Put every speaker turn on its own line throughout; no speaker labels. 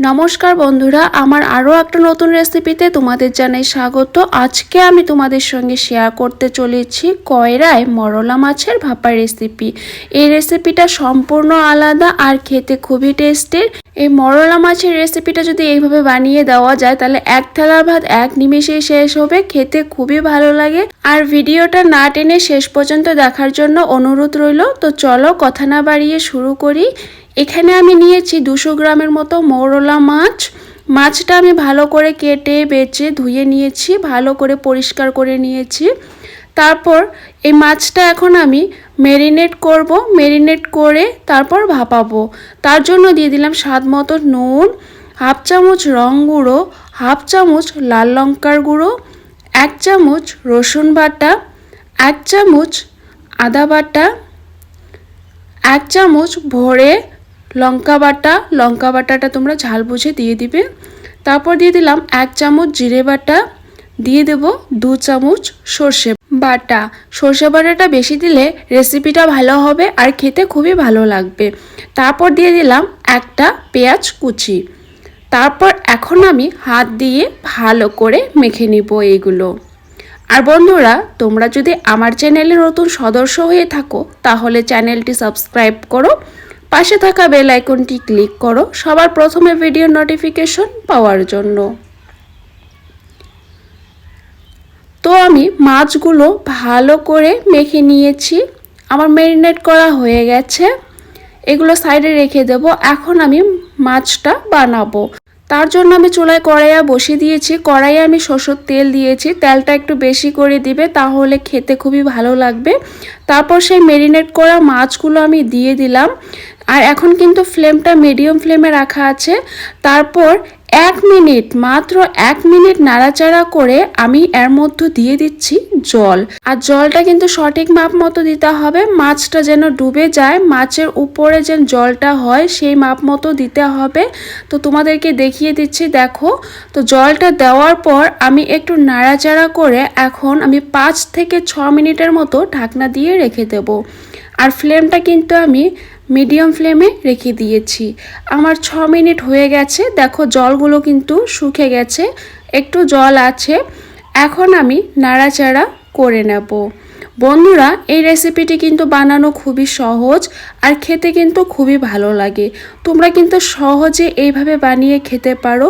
নমস্কার বন্ধুরা, আমার আরও একটা নতুন রেসিপিতে তোমাদের জানাই স্বাগত। আজকে আমি তোমাদের সঙ্গে শেয়ার করতে চলেছি কয়রায় মরলা মাছের ভাপা রেসিপি। এই রেসিপিটা সম্পূর্ণ আলাদা আর খেতে খুবই টেস্টির। এই মরলা মাছের রেসিপিটা যদি এইভাবে বানিয়ে দেওয়া যায় তাহলে এক থালা ভাত এক নিমেষেই শেষ হবে, খেতে খুবই ভালো লাগে। আর ভিডিওটা না টেনে শেষ পর্যন্ত দেখার জন্য অনুরোধ রইল। তো চলো কথা না বাড়িয়ে শুরু করি। এখানে আমি নিয়েছি 200 গ্রামের মতো মৌরলা মাছ। মাছটা আমি ভালো করে কেটে বেছে ধুয়ে নিয়েছি, ভালো করে পরিষ্কার করে নিয়েছি। তারপর এই মাছটা এখন আমি ম্যারিনেট করব। ম্যারিনেট করে তারপর ভাপাবো। তার জন্য দিয়ে দিলাম স্বাদ মতো নুন, হাফ চামচ রং গুঁড়ো, হাফ চামচ লাল লঙ্কার গুঁড়ো, 1 চামচ রসুন বাটা, 1 চামচ আদা বাটা, 1 চামচ ভরে লঙ্কা বাটাটা তোমরা ঝাল বুঝে দিয়ে দিবে। তারপর দিয়ে দিলাম 1 চামচ জিরে বাটা, দিয়ে দেব 2 চামচ সর্ষে বাটা। সর্ষে বাটাটা বেশি দিলে রেসিপিটা ভালো হবে আর খেতে খুবই ভালো লাগবে। তারপর দিয়ে দিলাম একটা পেঁয়াজ কুচি। তারপর এখন আমি হাত দিয়ে ভালো করে মেখে নিব এইগুলো। আর বন্ধুরা, তোমরা যদি আমার চ্যানেলে নতুন সদস্য হয়ে থাকো তাহলে চ্যানেলটি সাবস্ক্রাইব করো, পাশে থাকা বেল আইকনটি ক্লিক করো সবার প্রথমে ভিডিও নোটিফিকেশন পাওয়ার জন্য। তো আমি মাছগুলো ভালো করে মেখে নিয়েছি, আমার ম্যারিনেট করা হয়ে গেছে। এগুলো সাইডে রেখে দেব। এখন আমি মাছটা বানাবো। তার জন্য আমি চুলায় কড়াইয়া বসিয়ে দিয়েছি। কড়াইয়ে আমি সরষের তেল দিয়েছি। তেলটা একটু বেশি করে দিবে, তাহলে খেতে খুবই ভালো লাগবে। তারপর সেই ম্যারিনেট করা মাছগুলো আমি দিয়ে দিলাম। আর এখন কিন্তু ফ্লেমটা মিডিয়াম ফ্লেমে রাখা আছে। তারপর 1 মিনিট, মাত্র 1 মিনিট নাড়াচাড়া করে আমি এর মধ্যে দিয়ে দিচ্ছি জল। আর জলটা কিন্তু সঠিক মাপ মতো দিতে হবে, মাছটা যেন ডুবে যায়, মাছের উপরে যেন জলটা হয় সেই মাপ মতো দিতে হবে। তো তোমাদেরকে দেখিয়ে দিচ্ছি, দেখো। তো জলটা দেওয়ার পর আমি একটু নাড়াচাড়া করে এখন আমি 5 থেকে 6 মিনিটের মতো ঢাকনা দিয়ে রেখে দেব। আর ফ্লেমটা কিন্তু আমি মিডিয়াম ফ্লেমে রেখে দিয়েছি। আমার 6 মিনিট হয়ে গেছে, দেখো জলগুলো কিন্তু শুকিয়ে গেছে, একটু জল আছে। এখন আমি নাড়াচাড়া করে নেব। বন্ধুরা, এই রেসিপিটি কিন্তু বানানো খুবই সহজ আর খেতে কিন্তু খুবই ভালো লাগে। তোমরা কিন্তু সহজে এইভাবে বানিয়ে খেতে পারো।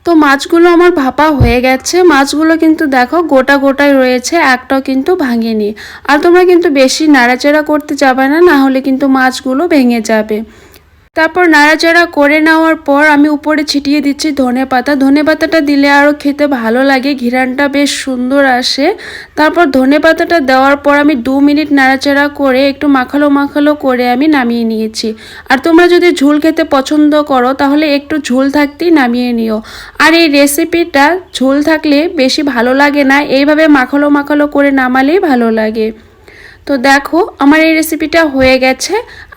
তো মাছগুলো আমার ভাপা হয়ে গেছে। মাছগুলো কিন্তু দেখো গোটা গোটাই রয়েছে, একটাও কিন্তু ভাঙেনি। আর তোমরা কিন্তু বেশি নাড়াচাড়া করতে যাবে না, না হলে কিন্তু মাছগুলো ভেঙে যাবে। তারপর নাড়াচাড়া করে নেওয়ার পর আমি উপরে ছিটিয়ে দিচ্ছি ধনেপাতা। ধনেপাতাটা দিলে আরও খেতে ভালো লাগে, ঘ্রাণটা বেশ সুন্দর আসে। তারপর ধনেপাতাটা দেওয়ার পর আমি 2 মিনিট নাড়াচাড়া করে একটু মাখালো মাখালো করে আমি নামিয়ে নিয়েছি। আর তোমরা যদি ঝোল খেতে পছন্দ করো তাহলে একটু ঝোল থাকতেই নামিয়ে নিও। আর এই রেসিপিটা ঝোল থাকলে বেশি ভালো লাগে না, এইভাবে মাখালো মাখালো করে নামালেই ভালো লাগে। তো দেখো আমার এই রেসিপিটা হয়ে গেছে,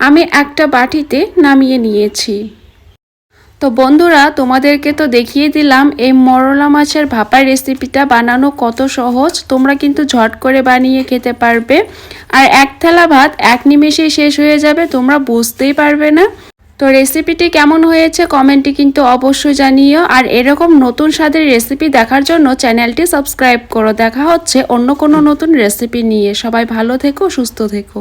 আমি একটা বাটিতে নামিয়ে নিয়েছি। তো বন্ধুরা, তোমাদেরকে তো দেখিয়ে দিলাম এই মরলা মাছের ভাপা রেসিপিটা বানানো কত সহজ। তোমরা কিন্তু ঝট করে বানিয়ে খেতে পারবে আর এক থালা ভাত এক নিমেষেই শেষ হয়ে যাবে, তোমরা বুঝতেই পারবে না। তো রেসিপিটি কেমন হয়েছে কমেন্টে কিন্তু অবশ্যই জানিও। আর এরকম নতুন স্বাদের রেসিপি দেখার জন্য চ্যানেলটি সাবস্ক্রাইব করো। দেখা হচ্ছে অন্য কোনো নতুন রেসিপি নিয়ে। সবাই ভালো থেকো, সুস্থ থেকো।